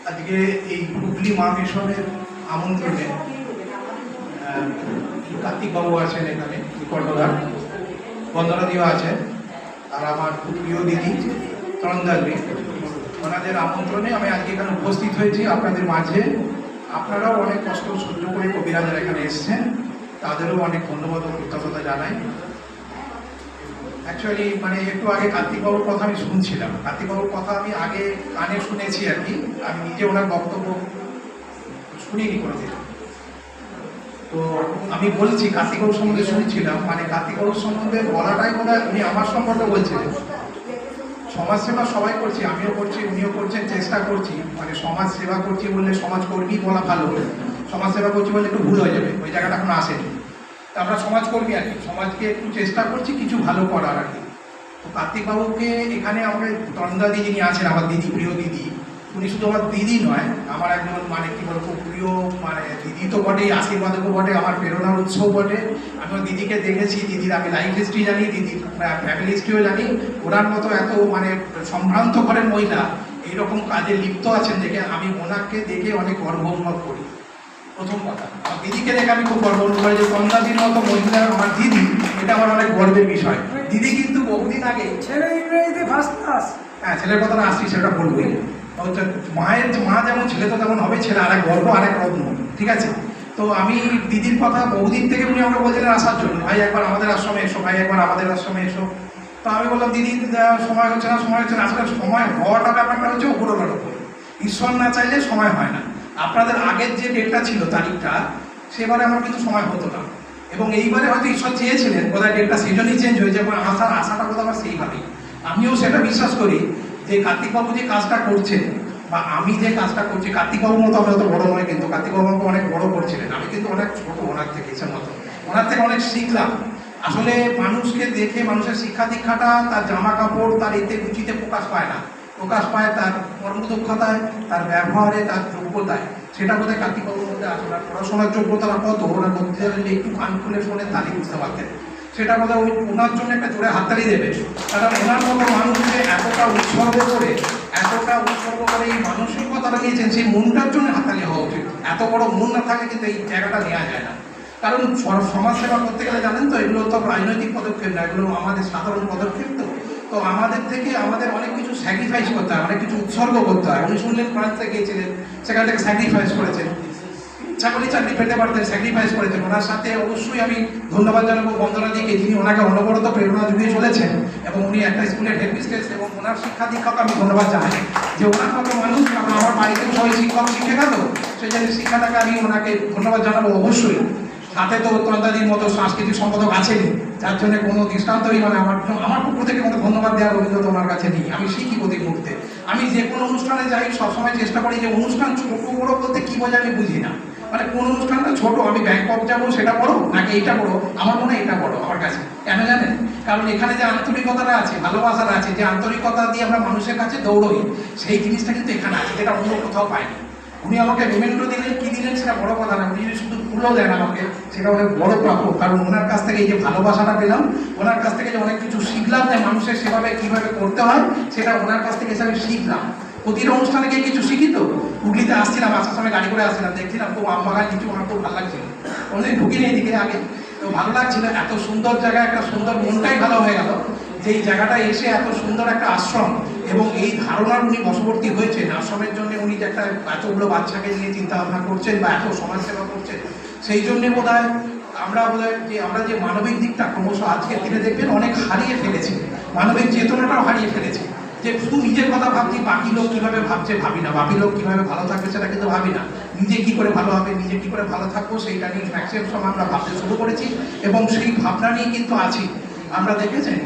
আজকে এই হুগলি মা মিশনের আমন্ত্রণে কার্তিক বাবু আছেন, এখানে কর্ণধার বন্দনাদিও আছেন, আর আমার প্রিয় দিদি তরণদাদি, ওনাদের আমন্ত্রণে আমি আজকে এখানে উপস্থিত হয়েছি আপনাদের মাঝে। আপনারাও অনেক কষ্ট সহ্য করে কবিরাজরা এখানে এসছেন, তাদেরও অনেক ধন্যবাদ ও কৃতজ্ঞতা জানাই। অ্যাকচুয়ালি একটু আগে কার্তিকবাবুর কথা আমি শুনছিলাম, কার্তিকবাবুর কথা আমি আগে কানে শুনেছি আর কি, আমি নিজে ওনার বক্তব্য শুনিনি কোনোদিন। তো আমি বলছি কার্তিকবাবুর সম্বন্ধে শুনছিলাম, কার্তিকবাবুর সম্বন্ধে বলাটাই বোধহয় উনি আমার সম্পর্কে বলছিলেন। সমাজসেবা সবাই করছি, আমিও করছি, উনিও করছেন, চেষ্টা করছি। সমাজ সেবা করছি বললে সমাজকর্মী বলা ভালো, সমাজ সেবা করছি বললে একটু ভুল হয়ে যাবে, ওই জায়গাটা এখন আসেনি। আমরা সমাজকর্মী আর কি, সমাজকে একটু চেষ্টা করছি কিছু ভালো করার আর কি। তো কার্তিকবাবুকে এখানে আমাদের তরণদাদি যিনি আছেন, আমার দিদি, প্রিয় দিদি, উনি শুধু আমার দিদি নয়, আমার একজন কি বলবো প্রিয় দিদি তো বটেই, আশীর্বাদকও বটে, আমার প্রেরণার উৎসও বটে। আমি আমার দিদিকে দেখেছি, দিদির আমি লাইফ হিস্ট্রি জানি, দিদির ফ্যামিলি হিস্ট্রিও জানি। ওনার মতো এত সম্ভ্রান্ত ঘরের মহিলা এইরকম কাজে লিপ্ত আছেন দেখে আমি ওনাকে দেখে অনেক গর্ব অনুভব করি। প্রথম কথা, আমার দিদিকে দেখে আমি খুব গর্ব অনুভব করি যে তরণদাদির মতো মহিলা আমার দিদি, এটা আমার অনেক গর্বের বিষয়। দিদি কিন্তু বহুদিন আগে ছেলে ইংরেজিতে ফার্স্ট ক্লাস, হ্যাঁ ছেলের কথা আসছি, সেটা বলবোই। মা যেমন ছেলে তো তেমন হবে, ছেলে আরেক গর্ব, আরেক রত্ন, ঠিক আছে। তো আমি দিদির কথা বহুদিন থেকে উনি আমাকে বলছিলেন আসার জন্য, ভাই একবার আমাদের আশ্রমে এসো, ভাই একবার আমাদের আশ্রমে এসো। তো আমি বললাম দিদি সময় হচ্ছে না, সময় হচ্ছে না। আসলে সময় হওয়াটা ব্যাপারটা হচ্ছে উপরওয়ালার উপর, ঈশ্বর না চাইলে সময় হয় না। আপনাদের আগের যে ডেটটা ছিল, তারিখটা, সেবারে আমার কিন্তু সময় হতো না, এবং এইবারে হয়তো ঈশ্বর চেয়েছিলেন বোধহয় ডেটটা সেই জন্যই চেঞ্জ হয়েছে, এবং আশাটা বোধহয় আমার সেইভাবেই। আমিও সেটা বিশ্বাস করি যে কার্তিকবাবু যে কাজটা করছেন বা আমি যে কাজটা করছি, কার্তিকবাবুর মতো আমি অত বড় নয়, কিন্তু কার্তিকবাবু আমাকে অনেক বড় করছিলেন, আমি কিন্তু অনেক ছোট ওনার থেকে, ইচ্ছা মতো ওনার থেকে অনেক শিখলাম। আসলে মানুষকে দেখে মানুষের শিক্ষা দীক্ষাটা তার জামা কাপড়, তার এতে রুচিতে প্রকাশ পায় না, প্রকাশ পায় তার কর্মদক্ষতায়, তার ব্যবহারে, তার যোগ্যতায়। সেটা বোধহয় কার্তিকবাবুর মধ্যে আসলে পড়াশোনার যোগ্যতাটা কত, ওরা বলতে গেলে একটু কান খুলে শোনে তাহলে বুঝতে পারতেন। সেটা বোধহয় ওনার জন্য একটা জোরে হাততালি দেবে, কারণ ওনার মতো মানুষকে এতটা উৎসর্গ করে এই মানসিকতাটা নিয়েছেন, সেই মনটার জন্য হাততালি হওয়া উচিত। এত বড় মন না থাকে কিন্তু এই জায়গাটা নেওয়া যায় না। কারণ সমাজসেবা করতে গেলে জানেন তো, এগুলো তো রাজনৈতিক পদক্ষেপ না, এগুলো আমাদের সাধারণ পদক্ষেপ। তো আমাদের থেকে আমাদের অনেক কিছু স্যাক্রিফাইস করতে হয়, অনেক কিছু উৎসর্গ করতে হয়। উনি শুনলেন ফ্রান্সে গিয়েছিলেন, সেখান থেকে স্যাক্রিফাইস করেছেন, চাকরি পেতে পারতেন, স্যাক্রিফাইস করেছেন। ওনার সাথে অবশ্যই আমি ধন্যবাদ জানাবো বন্দনাদিকে, যিনি ওনাকে অনবরত প্রেরণা জুগিয়ে চলেছেন, এবং উনি একটা স্কুলের হেড মিস্ট্রেস, এবং ওনার শিক্ষা দীক্ষাকে আমি ধন্যবাদ জানাই যে ওনার মতো মানুষ, কারণ আমার বাড়িতে সবাই শিক্ষক শিক্ষিকা, তো সেই জন্য শিক্ষাটাকে আমি ওনাকে ধন্যবাদ জানাবো অবশ্যই। সাথে তো তরণদাদির মতো সাংস্কৃতিক সম্পাদক আছেনই, যার জন্য কোনো দৃষ্টান্তই আমার পক্ষ থেকে কোনো ধন্যবাদ দেওয়ার অভিজ্ঞতা ওনার কাছে নেই। আমি শিখি প্রতি মুহূর্তে। আমি যে কোনো অনুষ্ঠানে যাই সবসময় চেষ্টা করি যে অনুষ্ঠান ছোট বড়ো বলতে কী বোঝে আমি বুঝি না, কোন অনুষ্ঠানটা ছোট, আমি ব্যাংকক যাবো সেটা বড় নাকি এইটা বড়, আমার মনে হয় এটা বড় আমার কাছে। কেন জানেন? কারণ এখানে যে আন্তরিকতাটা আছে, ভালোবাসাটা আছে, যে আন্তরিকতা দিয়ে আমরা মানুষের কাছে দৌড়ই, সেই জিনিসটা কিন্তু এখানে আছে, যেটা অন্য কোথাও পাইনি। উনি আমাকে মেমেন্টো দিলেন, কি দিলেন সেটা বড় কথা না, উনি যদি শুধু ফুলও দেন আমাকে, সেটা অনেক বড় প্রাপ্য। কারণ ওনার কাছ থেকে এই যে ভালোবাসাটা পেলাম, ওনার কাছ থেকে যে অনেক কিছু শিখলাম, যে মানুষের সেভাবে কীভাবে করতে হয়, সেটা ওনার কাছ থেকে আমি শিখলাম। প্রতিটা অনুষ্ঠানে গিয়ে কিছু শিখি। তো হুগলিতে আসছিলাম, আসার সময় গাড়ি করে আসছিলাম, দেখছিলাম খুব আম বাগান কিছু, আমার খুব ভালো লাগছিল। কোনোদিন ঢুকিনি এদিকে আগে, তো ভালো লাগছিল। এত সুন্দর জায়গা, একটা সুন্দর, মনটাই ভালো হয়ে গেল যে এই জায়গাটায় এসে এত সুন্দর একটা আশ্রম, এবং এই ধারণার উনি বশবর্তী হয়েছেন আশ্রমের জন্য। উনি যে একটা এতগুলো বাচ্চাকে নিয়ে চিন্তা ভাবনা করছেন বা এত সমাজসেবা করছেন, সেই জন্যে বোধহয় আমরা যে মানবিক দিকটা ক্রমশ আজকের দিনে দেখবেন অনেক হারিয়ে ফেলেছি, মানবিক চেতনাটাও হারিয়ে ফেলেছি। যে শুধু নিজের কথা ভাবছি, বাকি লোক কীভাবে ভাবছে ভাবি না, বাকি লোক কীভাবে ভালো থাকবে সেটা কিন্তু ভাবি না, নিজে কী করে ভালো হবে, নিজে কী করে ভালো থাকবো সেইটা নিয়ে ম্যাক্সিমাম সময় আমরা ভাবতে শুরু করেছি, এবং সেই ভাবনা নিয়ে কিন্তু আছি। আমরা দেখেছেন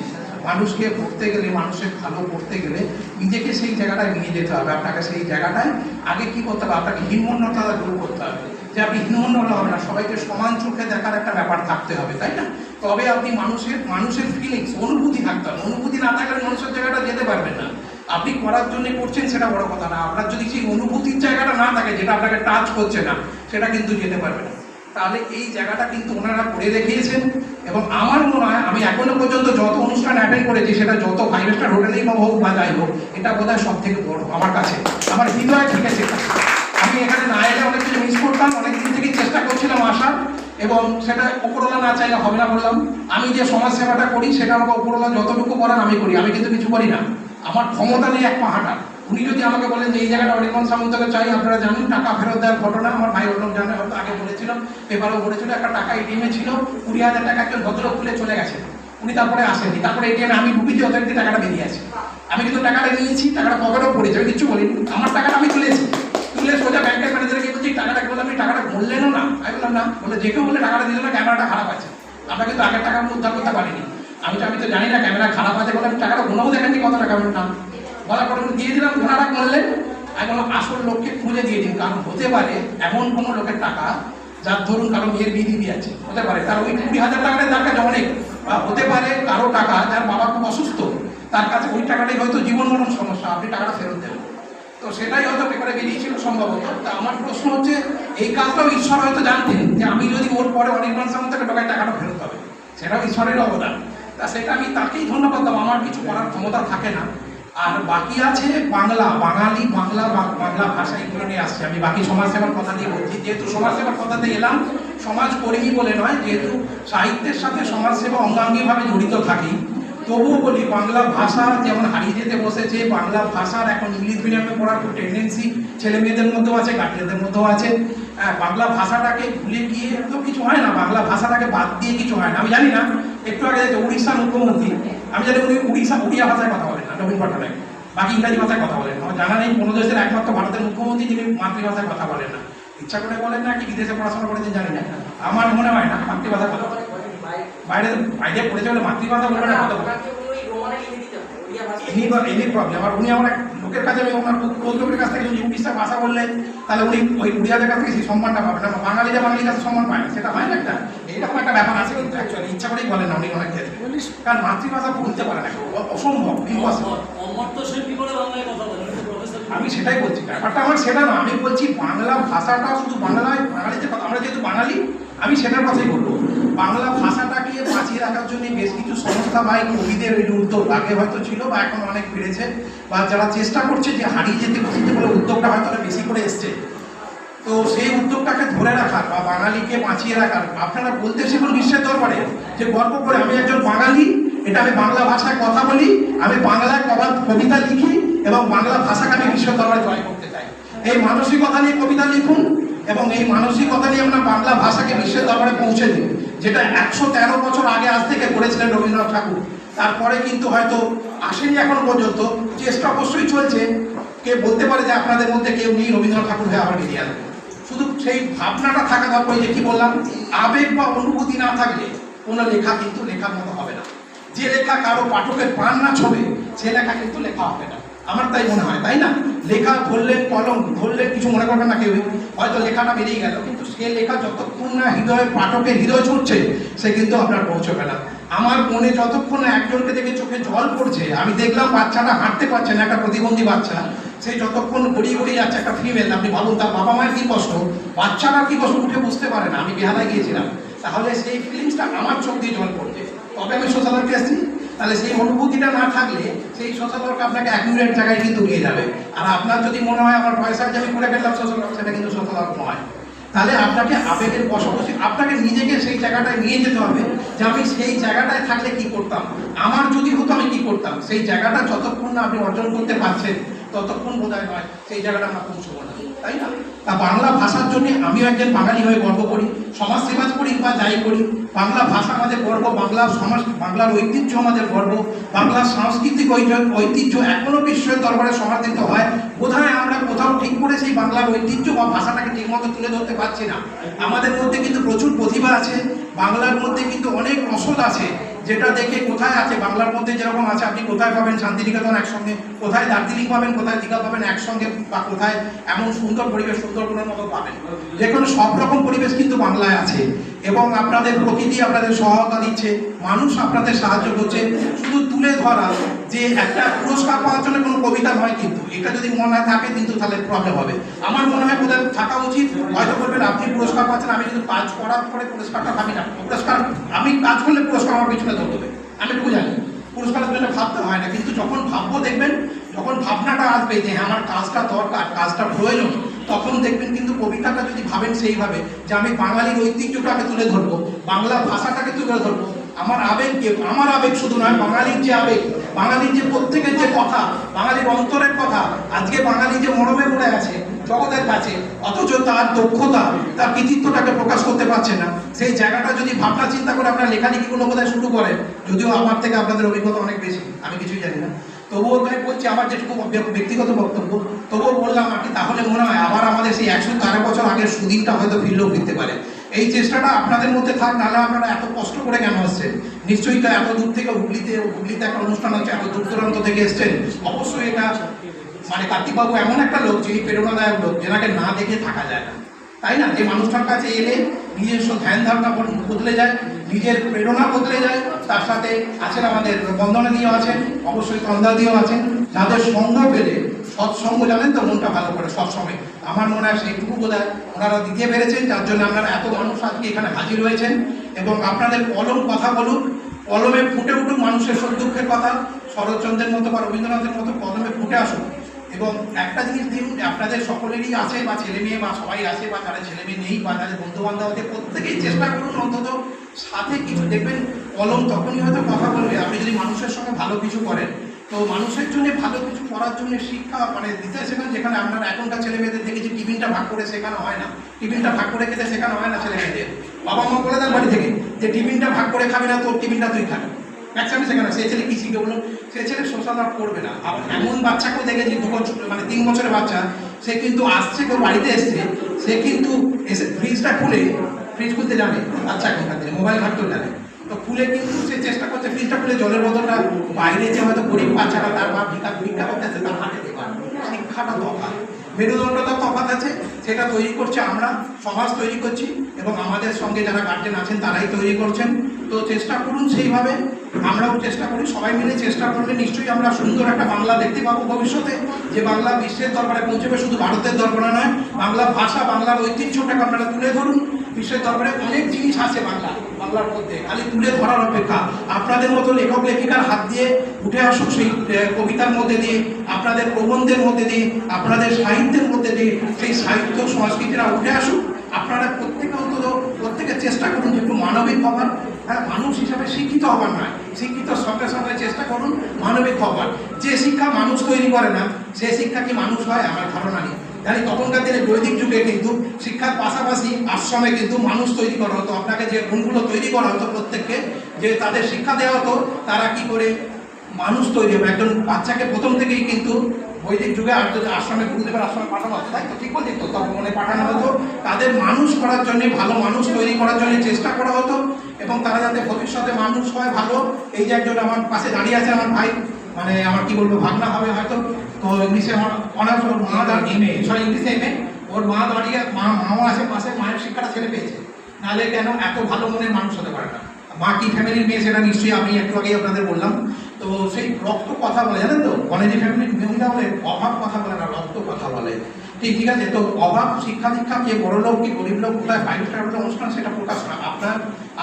মানুষকে করতে গেলে, মানুষের ভালো করতে গেলে নিজেকে সেই জায়গাটায় নিয়ে যেতে হবে। আপনাকে সেই জায়গাটায় আগে কী করতে হবে, আপনাকে হীনমন্যতা দূর করতে হবে, যে আপনি হীনমন্য হলে হবে না, সবাইকে সমান চোখে দেখার একটা ব্যাপার থাকতে হবে, তাই না? তবে আপনি মানুষের ফিলিংস, অনুভূতি থাকতে হবে। অনুভূতি না থাকলে মানুষের জায়গাটা যেতে পারবেন না। আপনি করার জন্য করছেন সেটা বড় কথা না, আপনার যদি সেই অনুভূতির জায়গাটা না থাকে, যেটা আপনাকে টাচ করছে না, সেটা কিন্তু যেতে পারবে না। তাহলে এই জায়গাটা কিন্তু ওনারা করে দেখিয়েছেন, এবং আমার মনে হয় আমি এখনো পর্যন্ত যত অনুষ্ঠান অ্যাটেন্ড করেছি, সেটা যত 5 স্টার হোটেলেই হোক বা যাই হোক, এটা বোধহয় সব থেকে বড় আমার কাছে, আমার হৃদয় ঠিক আছে। এবং সেটা উপরওয়ালা না চাইলে হবে না বললাম। আমি যে সমাজ সেবাটা করি সেটা আমাকে উপরওয়ালা যতটুকু করার আমি করি, আমি কিন্তু কিছু করি না, আমার ক্ষমতা নেই এক পা হাঁটার। উনি যদি আমাকে বলেন যে এই জায়গাটা অনির্বাণ সামন্তকে চাই, আপনারা জানেন টাকা ফেরত দেওয়ার ঘটনা, আমার ভাই অন্য জানে, হয়তো আগে বলেছিলাম, পেপারও বলেছিল, একটা টাকা এটিএমে ছিল 20,000 টাকা একজন ভদ্রলোক তুলে চলে গেছে, উনি তারপরে আসেনি, তারপরে এটিএমে আমি ঢুকেছি, অথরিটি টাকাটা বেরিয়ে আছে, আমি কিন্তু টাকাটা নিয়েছি, টাকাটা পকেটেও পড়েছে, আমি কিচ্ছু বলিনি, আমার টাকাটা আমি তুলেছি, তুলে সোজা ব্যাংকের ম্যানেজারকে বলছি টাকাটা বললাম, আপনি টাকাটা বললেনও না, আমি বললাম না, বলে যে কেউ বলে টাকাটা দিল না, ক্যামেরাটা খারাপ আছে, আমরা কিন্তু আগের টাকা উদ্ধার করতে পারিনি, আমি তো জানি না ক্যামেরা খারাপ আছে বলে আমি টাকাটা গুনেও দেখেননি কত টাকা না, বলার পরে দিয়ে দিলাম, ওনারা করলেন, আমি বললাম আসল লোককে খুঁজে দিয়ে দিন, কারণ হতে পারে এমন কোনো লোকের টাকা যার ধরুন কারো মেয়ের বিধি আছে, হতে পারে তার ওই 20,000 টাকাটা তার কাছে অনেক, বা হতে পারে কারো টাকা যার বাবা খুব অসুস্থ, তার কাছে ওই টাকাটাই হয়তো জীবন মরণ সমস্যা, আপনি টাকাটা ফেরত দেবেন, তো সেটাই হয়তো পেপারে বেরিয়েছিল সম্ভবত। তা আমার প্রশ্ন হচ্ছে এই কাজটাও ঈশ্বর হয়তো জানতেন যে আমি যদি ওর পরে অনির্বাণ সামন্তকে টাকায় টাকাটা ফেরত হবে, সেটাও ঈশ্বরের অবদান, তা সেটা আমি তাকেই ধন্যবাদ দেবো, আমার কিছু করার ক্ষমতা থাকে না। আর বাকি আছে বাংলা, বাঙালি, বাংলা ভাষা, এগুলো নিয়ে আসছে, আমি বাকি সমাজসেবার কথা দিয়ে বলছি, যেহেতু সমাজসেবার কথাতে এলাম, সমাজকর্মী বলে নয়, যেহেতু সাহিত্যের সাথে সমাজসেবা অঙ্গাঙ্গিভাবে জড়িত থাকি, তবুও বলি বাংলা ভাষা যেমন হারিয়ে যেতে বসেছে, বাংলা ভাষার এখন ইংলিশ মিডিয়ামে পড়ার খুব টেন্ডেন্সি ছেলে মেয়েদের মধ্যেও আছে, গার্জিয়ানদের মধ্যেও আছে, বাংলা ভাষাটাকে ভুলে গিয়ে তো কিছু হয় না, বাংলা ভাষাটাকে বাদ দিয়ে কিছু হয় না। আমি জানি না, একটু আগে উড়িষ্যার মুখ্যমন্ত্রী, আমি জানি উনি উড়িয়া ভাষায় কথা বলেন না, নবীন পট্টনায়ক, বাকি ইংরাজি ভাষায় কথা বলেন, আমার জানা নেই কোনো দেশের একমাত্র ভারতের মুখ্যমন্ত্রী যিনি মাতৃভাষায় কথা বলেন না, ইচ্ছা করে বলেন না কি বিদেশে পড়াশোনা করেছেন জানি না, আমার মনে হয় না মাতৃভাষায় কথা বলেন, বাইরে বাইরে পড়েছে বলে মাতৃভাষা বলবে না কথা বলেন, এনি প্রবলেম। আর উনি আমার লোকের কাছে, আমি ওনার লোকের কাছ থেকে যদি উড়িষ্যা ভাষা বললেন, তাহলে উনি ওই উড়িয়াদের কাছ থেকে সেই সম্মানটা পাবেন না, বাঙালিরা বাঙালির কাছে সম্মান পায় না, সেটা হয় না একটা, এইরকম একটা ব্যাপার আছে কিন্তু অ্যাকচুয়ালি ইচ্ছা করেই বলেন না উনি অনেক ক্ষেত্রে, কারণ মাতৃভাষা বলতে পারে না, অসম্ভব, ইম্পসিবল। আমি সেটাই বলছি, ব্যাপারটা আমার সেটা না, আমি বলছি বাংলা ভাষাটা শুধু বাংলায়, বাঙালিতে আমরা যেহেতু বাঙালি, আমি সেটার কথাই বলবো, বাংলা ভাষাটাকে বাঁচিয়ে রাখার জন্য বেশ কিছু সংস্থা বা কবিদের ওই উদ্যোগ আগে হয়তো ছিল বা এখন অনেক বেড়েছে, বা যারা চেষ্টা করছে যে হারিয়ে যেতে বসেছে বলে উদ্যোগটা হয়তো বেশি করে এসছে, তো সেই উদ্যোগটাকে ধরে রাখার বা বাঙালিকে বাঁচিয়ে রাখার, আপনারা বলতে সেগুলো বিশ্বের দরবারে যে গর্ব করে আমি একজন বাঙালি, এটা আমি বাংলা ভাষায় কথা বলি, আমি বাংলায় কবিতা লিখি এবং বাংলা ভাষাকে আমি বিশ্বের দরবারে জয় করতে চাই, এই মানসিকতা নিয়ে কবিতা লিখুন এবং এই মানসিকতা নিয়ে আমরা বাংলা ভাষাকে বিশ্বের দরবারে পৌঁছে দিই, যেটা 113 বছর আগে আজ থেকে করেছিলেন রবীন্দ্রনাথ ঠাকুর, তারপরে কিন্তু হয়তো আসেনি এখনো পর্যন্ত, চেষ্টা অবশ্যই চলছে, কে বলতে পারে যে আপনাদের মধ্যে কেউ নেই রবীন্দ্রনাথ ঠাকুর হয়ে আবার বেরিয়ে আসবে, শুধু সেই ভাবনাটা থাকা দরকার, যে কি বললাম, আবেগ বা অনুভূতি না থাকলে কোনো লেখা কিন্তু লেখার মতো হবে না, যে লেখা কারো পাঠকের প্রাণ না ছবে সে লেখা কিন্তু লেখা হবে না, আমার তাই মনে হয়, তাই না? লেখা ধরলেন, কলম ধরলেন, কিছু মনে করবেন না কেউ, হয়তো লেখাটা বেরিয়ে গেল, কিন্তু সে লেখা যতক্ষণ না হৃদয়ে পাঠকের হৃদয় ছুটছে সে কিন্তু আপনার পৌঁছবে না। আমার মনে যতক্ষণ না একজনকে দেখে চোখে জল পড়ছে, আমি দেখলাম বাচ্চাটা হাঁটতে পারছে না, একটা প্রতিবন্ধী বাচ্চা, সেই যতক্ষণ গড়িয়ে গড়িয়ে যাচ্ছে, একটা ফিমেল, আপনি ভাবুন তার বাবা মায়ের কি কষ্ট, বাচ্চারা কি কষ্ট, উঠে বুঝতে পারে না, আমি বেহালায় গিয়েছিলাম, তাহলে সেই ফিলিংসটা আমার চোখ দিয়ে জল পড়ছে, তবে আমি সোশ্যাল ওয়ার্কে আসছি, তাহলে সেই অনুভূতিটা না থাকলে সেই সোশ্যাল ওয়ার্ক আপনাকে অ্যাকুরেট জায়গায় কিন্তু নিয়ে যাবে, আর আপনার যদি মনে হয় আমার পয়সা যে আমি করে ফেললাম সোশ্যাল ওয়ার্ক, সেটা কিন্তু সোশ্যাল ওয়ার্ক নয়, তাহলে আপনাকে আবেগের বশবর্তী, আপনাকে নিজেকে সেই জায়গাটায় নিয়ে যেতে হবে যে আমি সেই জায়গাটায় থাকলে কি করতাম, আমার যদি হতো আমি কি করতাম, সেই জায়গাটা যতক্ষণ না আপনি অর্জন করতে পারছেন ততক্ষণ বোধহয় নয় সেই জায়গাটা আমরা পৌঁছবো না, তাই না? তা বাংলা ভাষার জন্য আমিও একজন বাঙালি হয়ে গর্ব করি, সমাজ সেবা করি বা যাই করি, বাংলা ভাষা আমাদের গর্ব, বাংলা সমাজ, বাংলার ঐতিহ্য আমাদের গর্ব, বাংলার সাংস্কৃতিক ঐতিহ্য এখনো বিশ্বের দরবারে সমাদৃত হয়, বোধহয় আমরা কোথাও ঠিক করে সেই বাংলার ঐতিহ্য বা ভাষাটাকে ঠিকমতো তুলে ধরতে পারছি না। আমাদের মধ্যে কিন্তু প্রচুর প্রতিভা আছে, বাংলার মধ্যে কিন্তু অনেক রসদ আছে, যেটা দেখে কোথায় আছে, বাংলার মধ্যে যেরকম আছে আপনি কোথায় পাবেন শান্তিনিকেতন একসঙ্গে, কোথায় দার্জিলিং পাবেন, কোথায় দীঘা পাবেন একসঙ্গে, বা কোথায় এমন সুন্দর পরিবেশ সুন্দরবনের মতো পাবেন, যেখানে সব রকম পরিবেশ কিন্তু বাংলায় আছে, এবং আপনাদের প্রকৃতি আপনাদের সহায়তা দিচ্ছে, মানুষ আপনাদের সাহায্য করছে, শুধু তুলে ধরা যে একটা পুরস্কার পাওয়ার জন্য কোনো কবিতা নয়, কিন্তু এটা যদি মনে থাকে কিন্তু তাহলে প্রবলেম হবে। আমার মনে হয় বোধহয় থাকা উচিত, হয়তো বলবেন আপনি পুরস্কার পাচ্ছেন, আমি কিন্তু কাজ করার পরে পুরস্কারটা ভাবি না, পুরস্কার আমি কাজ করলে পুরস্কার আমার পিছনে ধরবে, আমি একটু জানি পুরস্কারের জন্য ভাবতে হয় না, কিন্তু যখন ভাববো দেখবেন, যখন ভাবনাটা আসবে যে হ্যাঁ আমার কাজটা দরকার, কাজটা প্রয়োজন, তখন দেখবেন কিন্তু কবিতাটা যদি ভাবেন সেইভাবে যে আমি বাঙালির ঐতিহ্যটাকে তুলে ধরবো, বাংলা ভাষাটাকে তুলে ধরবো, আমার আবেগকে, আমার আবেগ শুধু নয়, বাঙালির যে আবেগ, বাঙালির যে প্রত্যেকের যে কথা, বাঙালির অন্তরের কথা, আজকে বাঙালি যে মরমে পড়ে আছে জগতের কাছে, অথচ তার দক্ষতা, তার কৃতিত্বটাকে প্রকাশ করতে পারছে না, সেই জায়গাটা যদি ভাবনা চিন্তা করে আপনার লেখালেখিগুলো বোধহয় শুরু করেন, যদিও আমার থেকে আপনাদের অভিজ্ঞতা অনেক বেশি, আমি কিছুই জানি না, তবুও তাই বলছি, আমার যেটুকু ব্যক্তিগত বক্তব্য, তবুও বললাম আর কি, তাহলে মনে হয় আবার আমাদের সেই 113 বছর আগের সুদিনটা হয়তো ফিরতে পারে। এই চেষ্টাটা আপনাদের মধ্যে থাক, নাহলে আপনারা এত কষ্ট করে কেন আসছেন? নিশ্চয়ই তো এত দূর থেকে হুগলিতে একটা অনুষ্ঠান হচ্ছে, এত দূর দূরান্ত থেকে এসছেন, অবশ্যই এটা মানে কার্তিকবাবু এমন একটা লোক যিনি প্রেরণাদায়ক লোক, যেনাকে না দেখে থাকা যায় না, তাই না? যে মানুষটার কাছে এলে নিজস্ব ধ্যান ধারণা বদলে যায়, নিজের প্রেরণা বদলে যায়। তার সাথে আছেন আমাদের বন্দনা দিয়েও আছেন, অবশ্যই তন্দা দিয়েও আছেন, যাদের সঙ্গ পেলে, সৎসঙ্গ জানেন তো মনটা ভালো করে সবসময়, আমার মনে হয় সেইটুকু বোধহয় ওনারা দিতে পেরেছেন, যার জন্য আপনারা এত মানুষ আজকে এখানে হাজির হয়েছেন। এবং আপনাদের কলম কথা বলুক, কলমে ফুটে উঠুক মানুষের সুখ দুঃখের কথা, শরৎচন্দ্রের মতো বা রবীন্দ্রনাথের মতো কলমে ফুটে আসুক। এবং একটা জিনিস দিন, আপনাদের সকলেরই আছে বা ছেলে মেয়ে বা সবাই আছে, বা যারা ছেলে মেয়ে নেই বা যাদের বন্ধু বান্ধব আছে, প্রত্যেকেই চেষ্টা করুন অন্তত সাথে কিছু, দেখবেন কলম তখনই হয়তো কথা বলবে আপনি যদি মানুষের সঙ্গে ভালো কিছু করেন। তো মানুষের জন্য ভালো কিছু করার জন্য শিক্ষা মানে দিতে শেখান, যেখানে আপনার এখনকার ছেলে মেয়েদের দেখেছি টিফিনটা ভাগ করে শেখানো হয় না, টিফিনটা ভাগ করে খেতে শেখানো হয় না ছেলে মেয়েদের। বাবা মা বলে দেন বাড়ি থেকে যে টিফিনটা ভাগ করে খাবি না, তোর টিফিনটা তুই খাবি, ম্যাক্সিমাম শেখানো। সেই ছেলে কি শিখে বলুন? সেই ছেলে সোশ্যাল ওয়ার্ক করবে না। আবার এমন বাচ্চাকেও দেখেছি 2 বছর মানে 3 বছরের বাচ্চা, সে কিন্তু আসছে, কেউ বাড়িতে এসছে, সে কিন্তু এসে ফ্রিজটা খুলে, ফ্রিজ খুলতে জানে বাচ্চা, এখনকার দিনে মোবাইল ঘাটতেও জানে, তো খুলে কিন্তু সে চেষ্টা করছে, ফ্রিজটা খুলে জলের বোতলটা বাইরে যে হয়তো গরিব বাচ্চাটা তার মা ভিক্ষা করতেছে তার হাতে দেবার। শিক্ষাটা তফাৎ, মেরুদণ্ডটা তফাৎ আছে, সেটা তৈরি করছে আমরা, সমাজ তৈরি করছি, এবং আমাদের সঙ্গে যারা গার্জেন আছেন তারাই তৈরি করছেন। তো চেষ্টা করুন সেইভাবে, আমরাও চেষ্টা করি, সবাই মিলে চেষ্টা করলে নিশ্চয়ই আমরা সুন্দর একটা বাংলা দেখতে পাবো ভবিষ্যতে, যে বাংলা বিশ্বের দরবারে পৌঁছবে, শুধু ভারতের দরবারে নয়। বাংলা ভাষা, বাংলার ঐতিহ্যটাকে আপনারা তুলে ধরুন, বিশ্বের দরবারে অনেক জিনিস আছে বাংলার মধ্যে, খালি তুলে ধরার অপেক্ষা। আপনাদের মতো লেখক লেখিকার হাত দিয়ে উঠে আসুক, সেই কবিতার মধ্যে দিয়ে, আপনাদের প্রবন্ধের মধ্যে দিয়ে, আপনাদের সাহিত্যের মধ্যে দিয়ে সেই সাহিত্য সংস্কৃতিরা উঠে আসুক। আপনারা প্রত্যেকে চেষ্টা করুন যে একটু মানবিক হবার, হ্যাঁ, মানুষ হিসাবে শিক্ষিত হবার নয়, শিক্ষিত সঙ্গে সঙ্গে চেষ্টা করুন মানবিক হবার। যে শিক্ষা মানুষ তৈরি করে না, সে শিক্ষা কি মানুষ হয়? আমার ধারণা নেই। জানি তখনকার দিনে বৈদিক যুগে কিন্তু শিক্ষার পাশাপাশি আশ্রমে কিন্তু মানুষ তৈরি করা হতো, আপনাকে যে গুণগুলো তৈরি করা হতো প্রত্যেককে, যে তাদের শিক্ষা দেওয়া হতো তারা কি করে মানুষ তৈরি হবে। একজন বাচ্চাকে প্রথম থেকেই কিন্তু বৈদিক যুগে আশ্রমে, গুরুদেবের আশ্রমে পাঠানো হতো, তাই তো? ঠিক বলছি তো? তখন মনে পাঠানো হতো, তাদের মানুষ করার জন্য, ভালো মানুষ তৈরি করার জন্য চেষ্টা করা হতো, এবং তারা যাতে ভবিষ্যতে মানুষ হয় ভালো। এই যে একজন আমার পাশে দাঁড়িয়ে আছে আমার ভাই, মানে আমার কি বলবো, ভাবনা হবে হয়তো, তো ইংলিশে আমার অনার্স, ওর মা ইংলিশে এমএ, ওর মা দাঁড়িয়ে, মাও আছে পাশে, মায়ের শিক্ষাটা ছেলে পেয়েছে, নাহলে কেন এত ভালো মনের মানুষ হতে পারে না? মা কি ফ্যামিলির মেয়ে সেটা নিশ্চয়ই আমি একটু আগেই আপনাদের বললাম। তো সেই রক্ত কথা বলে, জানেন তো, কলেজে ফ্যামিলির মহিলা বলে অভাব কথা বলে না, রক্ত কথা বলে। ঠিক আছে, তো অভাব শিক্ষা দীক্ষা, কে বড় লোক কি গরিব লোক, কোথায় 5 স্টার অনুষ্ঠান, সেটা প্রকাশ না।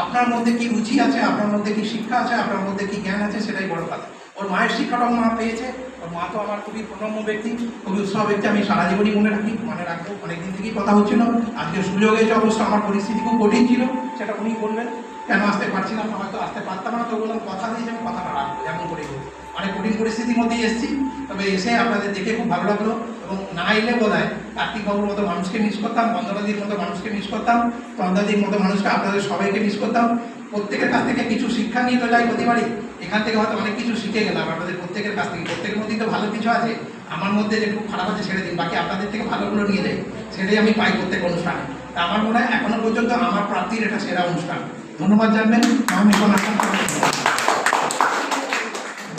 আপনার মধ্যে কি রুচি আছে, আপনার মধ্যে কি শিক্ষা আছে, আপনার মধ্যে কি জ্ঞান আছে, সেটাই বড় কথা। ওর মায়ের শিক্ষাটাও মা পেয়েছে, ওর মা তো আমার খুবই প্রণম্য ব্যক্তি, খুবই উৎসাহ ব্যক্তি, আমি সারা জীবনই মনে রাখবো। অনেকদিন থেকেই কথা হচ্ছিল, আজকে সুযোগ হয়েছে। অবশ্য আমার পরিস্থিতি খুব কঠিন ছিল, সেটা উনি বলবেন, কেন আসতে পারছিলাম না, হয়তো আসতে পারতাম না, তো বললাম কথা দিয়ে যেমন কথাটা রাখবো, যেমন করে অনেক কঠিন পরিস্থিতির মধ্যেই এসেছি। তবে এসে আপনাদের দেখে খুব ভালো লাগলো, এবং না এলে বোধ হয় কার্তিকবাবুর মতো মানুষকে মিস করতাম, বন্দনাদির মতো মানুষকে মিস করতাম, তন্দাদির মতো মানুষকে, আপনাদের সবাইকে মিস করতাম। প্রত্যেকের কাছ থেকে কিছু শিক্ষা নিয়ে তো যাই প্রতিবারই, এখান থেকে হয়তো অনেক কিছু শিখে গেলাম আপনাদের প্রত্যেকের কাছ থেকে। প্রত্যেকের মধ্যেই তো ভালো কিছু আছে, আমার মধ্যে যে খুব খারাপ আছে ছেড়ে দিন, বাকি আপনাদের থেকে ভালোগুলো নিয়ে যাই, সেটাই আমি পাই প্রত্যেক অনুষ্ঠানে। তা আমার মনে হয় এখনো পর্যন্ত আমার প্রাপ্তির এটা সেরা অনুষ্ঠান। ধন্যবাদ জানবেন। আমি